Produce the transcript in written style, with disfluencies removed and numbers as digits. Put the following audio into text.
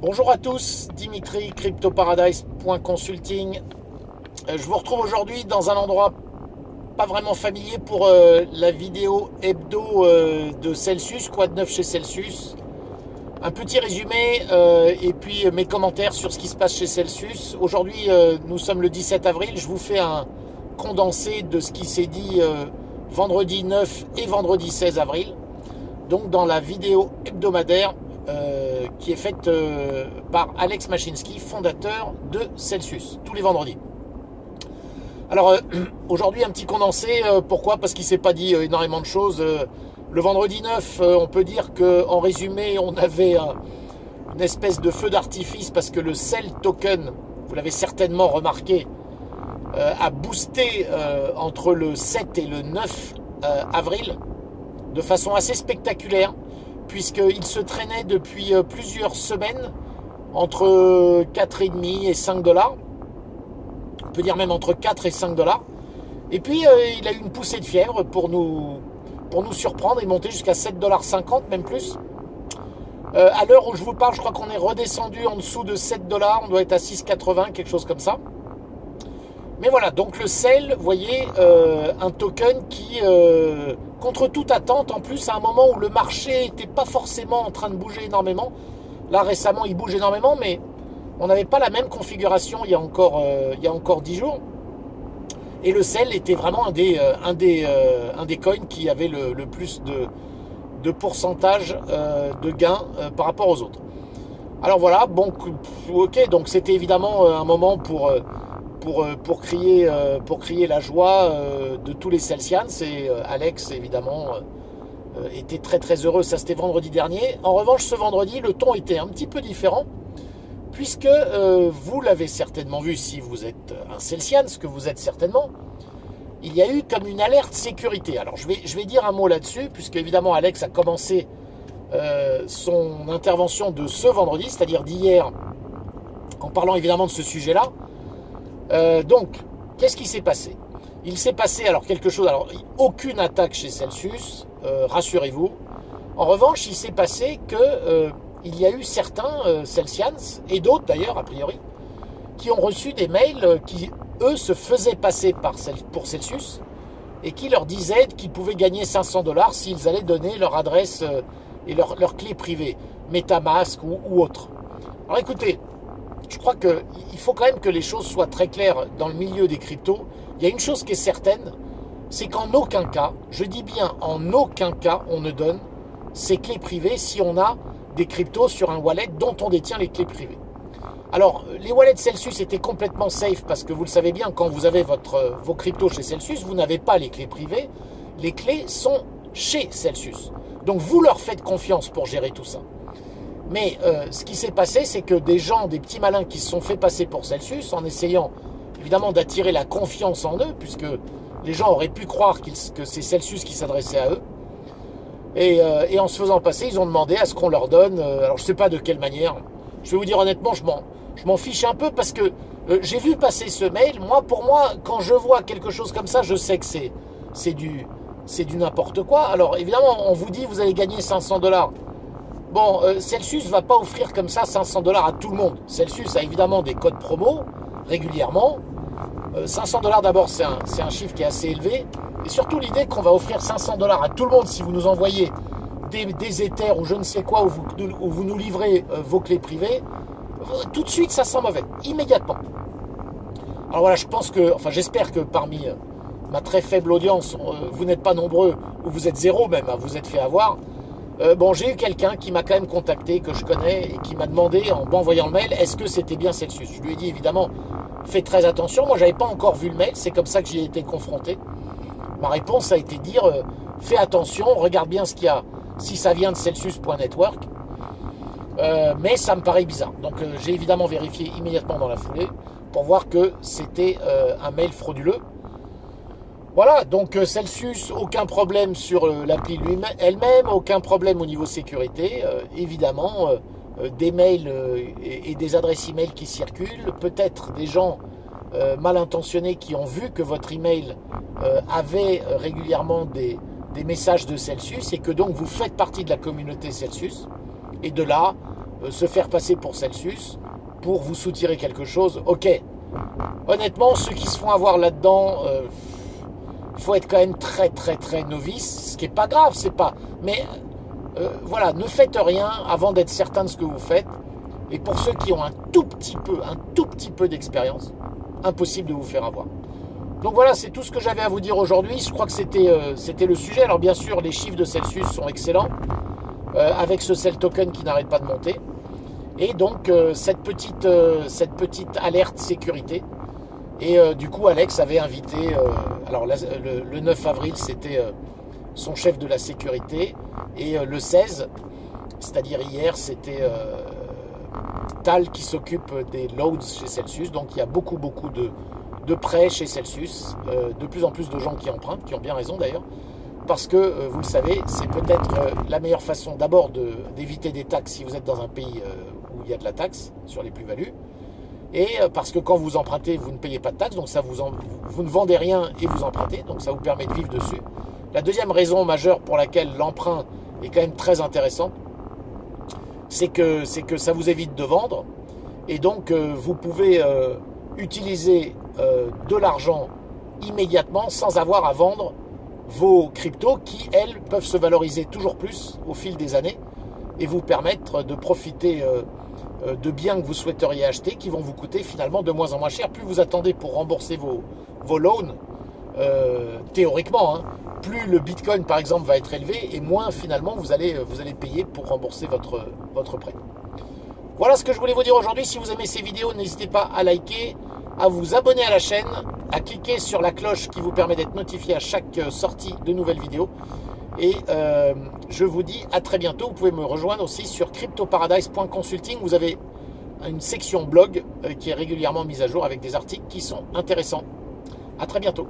Bonjour à tous, Dimitri, CryptoParadise.consulting. Je vous retrouve aujourd'hui dans un endroit pas vraiment familier pour la vidéo hebdo de Celsius, quoi de neuf chez Celsius. Un petit résumé et puis mes commentaires sur ce qui se passe chez Celsius. Aujourd'hui, nous sommes le 17 avril, je vous fais un condensé de ce qui s'est dit vendredi 9 et vendredi 16 avril. Donc dans la vidéo hebdomadaire qui est faite par Alex Mashinsky, fondateur de Celsius, tous les vendredis. Alors aujourd'hui un petit condensé, pourquoi? Parce qu'il ne s'est pas dit énormément de choses. Le vendredi 9, on peut dire qu'en résumé, on avait une espèce de feu d'artifice parce que le CEL token, vous l'avez certainement remarqué, a boosté entre le 7 et le 9 avril de façon assez spectaculaire, puisqu'il se traînait depuis plusieurs semaines entre 4,5 et 5 $. On peut dire même entre 4 et 5 $. Et puis il a eu une poussée de fièvre pour nous surprendre et monter jusqu'à 7,50 $, même plus. À l'heure où je vous parle, je crois qu'on est redescendu en dessous de 7 $. On doit être à 6,80, quelque chose comme ça. Mais voilà, donc le CEL, vous voyez, un token qui, contre toute attente, en plus à un moment où le marché n'était pas forcément en train de bouger énormément. Là récemment, il bouge énormément, mais on n'avait pas la même configuration il y a encore 10 jours. Et le CEL était vraiment un des coins qui avait le plus de pourcentage de gains par rapport aux autres. Alors voilà, bon, ok, donc c'était évidemment un moment pour crier la joie de tous les Celsians, et Alex évidemment était très très heureux. Ça, c'était vendredi dernier. En revanche, ce vendredi, le ton était un petit peu différent, puisque vous l'avez certainement vu si vous êtes un Celsian, ce que vous êtes certainement. Il y a eu comme une alerte sécurité. Alors je vais dire un mot là-dessus, puisque évidemment Alex a commencé son intervention de ce vendredi, c'est-à-dire d'hier, en parlant évidemment de ce sujet-là. Donc, qu'est-ce qui s'est passé? Il s'est passé alors quelque chose, alors aucune attaque chez Celsius, rassurez-vous. En revanche, il s'est passé que il y a eu certains Celsians, et d'autres d'ailleurs a priori, qui ont reçu des mails qui, eux, se faisaient passer pour Celsius, et qui leur disaient qu'ils pouvaient gagner 500 $ s'ils allaient donner leur adresse et leur clé privée, MetaMask ou autre. Alors écoutez, je crois qu'il faut quand même que les choses soient très claires dans le milieu des cryptos. Il y a une chose qui est certaine, c'est qu'en aucun cas, je dis bien en aucun cas, on ne donne ces clés privées si on a des cryptos sur un wallet dont on détient les clés privées. Alors, les wallets Celsius étaient complètement safe parce que vous le savez bien, quand vous avez vos cryptos chez Celsius, vous n'avez pas les clés privées. Les clés sont chez Celsius. Donc, vous leur faites confiance pour gérer tout ça. Mais ce qui s'est passé, c'est que des petits malins qui se sont fait passer pour Celsius, en essayant évidemment d'attirer la confiance en eux, puisque les gens auraient pu croire que c'est Celsius qui s'adressait à eux, et en se faisant passer, ils ont demandé à ce qu'on leur donne, alors je ne sais pas de quelle manière, je vais vous dire honnêtement, je m'en fiche un peu, parce que j'ai vu passer ce mail. Pour moi, quand je vois quelque chose comme ça, je sais que c'est du n'importe quoi. Alors évidemment, on vous dit, vous allez gagner 500 $. Bon, Celsius ne va pas offrir comme ça 500 $ à tout le monde. Celsius a évidemment des codes promo régulièrement. 500 $ d'abord, c'est un chiffre qui est assez élevé. Et surtout l'idée qu'on va offrir 500 $ à tout le monde si vous nous envoyez des Ethers ou je ne sais quoi, où vous nous livrez vos clés privées. Tout de suite, ça sent mauvais, immédiatement. Alors voilà, j'espère que parmi ma très faible audience, vous n'êtes pas nombreux, ou vous êtes zéro même, à vous êtes fait avoir. Bon, j'ai eu quelqu'un qui m'a quand même contacté, que je connais, et qui m'a demandé, en m'envoyant le mail, est-ce que c'était bien Celsius? Je lui ai dit, évidemment, faites très attention. Moi, je n'avais pas encore vu le mail, c'est comme ça que j'y ai été confronté. Ma réponse a été de dire, fais attention, regarde bien ce qu'il y a, si ça vient de Celsius.network. Mais ça me paraît bizarre. Donc, j'ai évidemment vérifié immédiatement dans la foulée pour voir que c'était un mail frauduleux. Voilà, donc Celsius, aucun problème sur l'appli elle-même, aucun problème au niveau sécurité. Évidemment, des mails et des adresses email qui circulent, peut-être des gens mal intentionnés qui ont vu que votre email avait régulièrement des messages de Celsius, et que donc vous faites partie de la communauté Celsius. Et de là, se faire passer pour Celsius pour vous soutirer quelque chose. Ok. Honnêtement, ceux qui se font avoir là-dedans, faut être quand même très très très novice, ce qui n'est pas grave, c'est pas. Mais voilà, ne faites rien avant d'être certain de ce que vous faites. Et pour ceux qui ont un tout petit peu d'expérience, impossible de vous faire avoir. Donc voilà, c'est tout ce que j'avais à vous dire aujourd'hui. Je crois que c'était le sujet. Alors bien sûr, les chiffres de Celsius sont excellents, avec ce sell token qui n'arrête pas de monter. Et donc cette petite alerte sécurité. Et du coup, Alex avait invité, alors le 9 avril, c'était son chef de la sécurité. Et le 16, c'est-à-dire hier, c'était Tal qui s'occupe des loads chez Celsius. Donc il y a beaucoup de prêts chez Celsius, de plus en plus de gens qui empruntent, qui ont bien raison d'ailleurs, parce que vous le savez, c'est peut-être la meilleure façon d'abord d'éviter des taxes si vous êtes dans un pays où il y a de la taxe sur les plus-values, et parce que quand vous empruntez, vous ne payez pas de taxes, donc ça vous ne vendez rien et vous empruntez, donc ça vous permet de vivre dessus. La deuxième raison majeure pour laquelle l'emprunt est quand même très intéressant, c'est que ça vous évite de vendre, et donc vous pouvez utiliser de l'argent immédiatement sans avoir à vendre vos cryptos qui, elles, peuvent se valoriser toujours plus au fil des années et vous permettre de profiter de biens que vous souhaiteriez acheter qui vont vous coûter finalement de moins en moins cher. Plus vous attendez pour rembourser vos loans, théoriquement, hein, plus le Bitcoin par exemple va être élevé et moins finalement vous allez payer pour rembourser votre prêt. Voilà ce que je voulais vous dire aujourd'hui. Si vous aimez ces vidéos, n'hésitez pas à liker, à vous abonner à la chaîne, à cliquer sur la cloche qui vous permet d'être notifié à chaque sortie de nouvelles vidéos. Et je vous dis à très bientôt. Vous pouvez me rejoindre aussi sur cryptoparadise.consulting. Vous avez une section blog qui est régulièrement mise à jour avec des articles qui sont intéressants. À très bientôt.